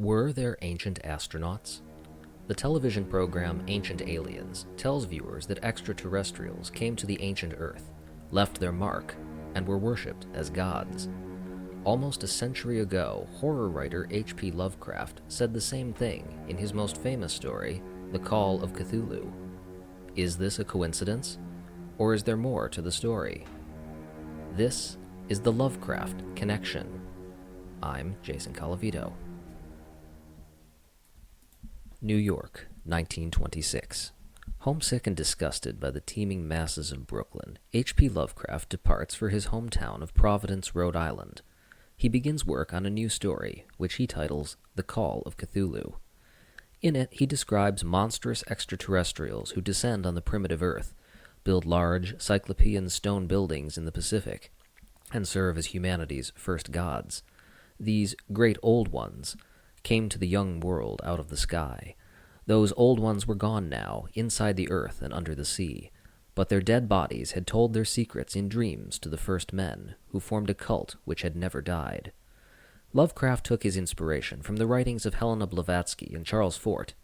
Were there ancient astronauts? The television program Ancient Aliens tells viewers that extraterrestrials came to the ancient Earth, left their mark, and were worshipped as gods. Almost a century ago, horror writer H.P. Lovecraft said the same thing in his most famous story, The Call of Cthulhu. Is this a coincidence? Or is there more to the story? This is the Lovecraft Connection. I'm Jason Colavito. New York, 1926. Homesick and disgusted by the teeming masses of Brooklyn, H.P. Lovecraft departs for his hometown of Providence, Rhode Island. He begins work on a new story, which he titles The Call of Cthulhu. In it, he describes monstrous extraterrestrials who descend on the primitive Earth, build large, cyclopean stone buildings in the Pacific, and serve as humanity's first gods. These great old ones came to the young world out of the sky. Those old ones were gone now, inside the earth and under the sea, but their dead bodies had told their secrets in dreams to the first men, who formed a cult which had never died. Lovecraft took his inspiration from the writings of Helena Blavatsky and Charles Fort,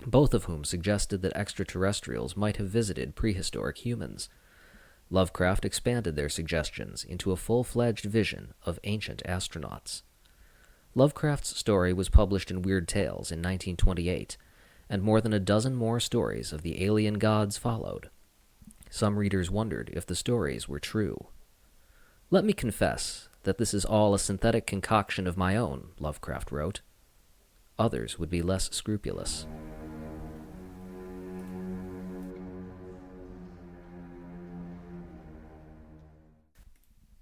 both of whom suggested that extraterrestrials might have visited prehistoric humans. Lovecraft expanded their suggestions into a full-fledged vision of ancient astronauts. Lovecraft's story was published in Weird Tales in 1928, and more than a dozen more stories of the alien gods followed. Some readers wondered if the stories were true. "Let me confess that this is all a synthetic concoction of my own," Lovecraft wrote. Others would be less scrupulous.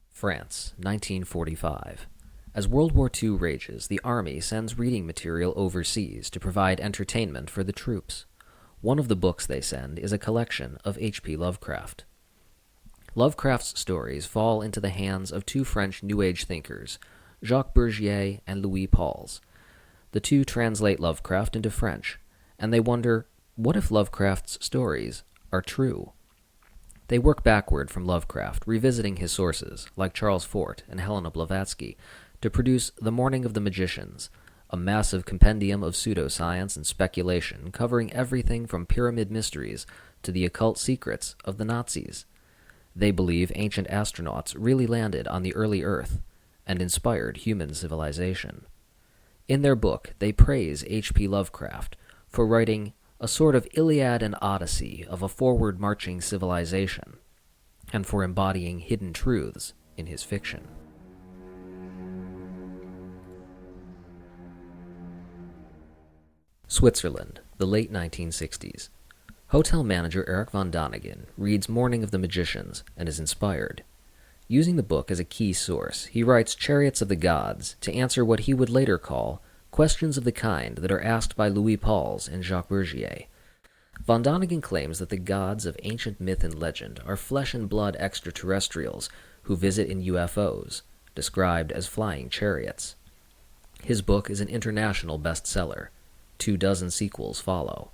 France, 1945. As World War II rages, the Army sends reading material overseas to provide entertainment for the troops. One of the books they send is a collection of H.P. Lovecraft. Lovecraft's stories fall into the hands of two French New Age thinkers, Jacques Bourgier and Louis Pauls. The two translate Lovecraft into French, and they wonder, what if Lovecraft's stories are true? They work backward from Lovecraft, revisiting his sources, like Charles Fort and Helena Blavatsky, to produce The Morning of the Magicians, a massive compendium of pseudoscience and speculation covering everything from pyramid mysteries to the occult secrets of the Nazis. They believe ancient astronauts really landed on the early Earth and inspired human civilization. In their book, they praise H.P. Lovecraft for writing a sort of Iliad and Odyssey of a forward-marching civilization, and for embodying hidden truths in his fiction. Switzerland, the late 1960s. Hotel manager Eric von Däniken reads Morning of the Magicians and is inspired. Using the book as a key source, he writes Chariots of the Gods to answer what he would later call questions of the kind that are asked by Louis Pauls and Jacques Bourgier. Von Däniken claims that the gods of ancient myth and legend are flesh-and-blood extraterrestrials who visit in UFOs, described as flying chariots. His book is an international bestseller. 24 sequels follow.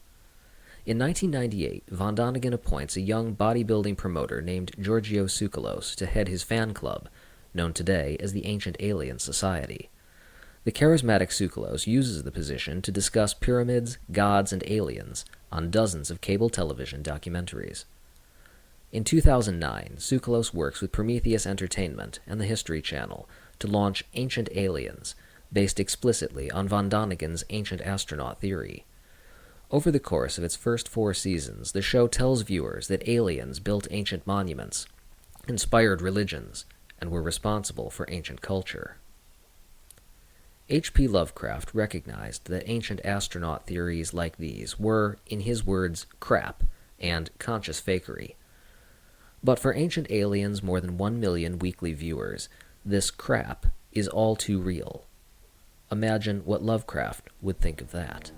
In 1998, von Däniken appoints a young bodybuilding promoter named Giorgio Tsoukalos to head his fan club, known today as the Ancient Aliens Society. The charismatic Tsoukalos uses the position to discuss pyramids, gods, and aliens on dozens of cable television documentaries. In 2009, Tsoukalos works with Prometheus Entertainment and the History Channel to launch Ancient Aliens, based explicitly on von Däniken's ancient astronaut theory. Over the course of its first 4 seasons, the show tells viewers that aliens built ancient monuments, inspired religions, and were responsible for ancient culture. H.P. Lovecraft recognized that ancient astronaut theories like these were, in his words, crap and conscious fakery. But for Ancient Aliens' more than 1 million weekly viewers, this crap is all too real. Imagine what Lovecraft would think of that.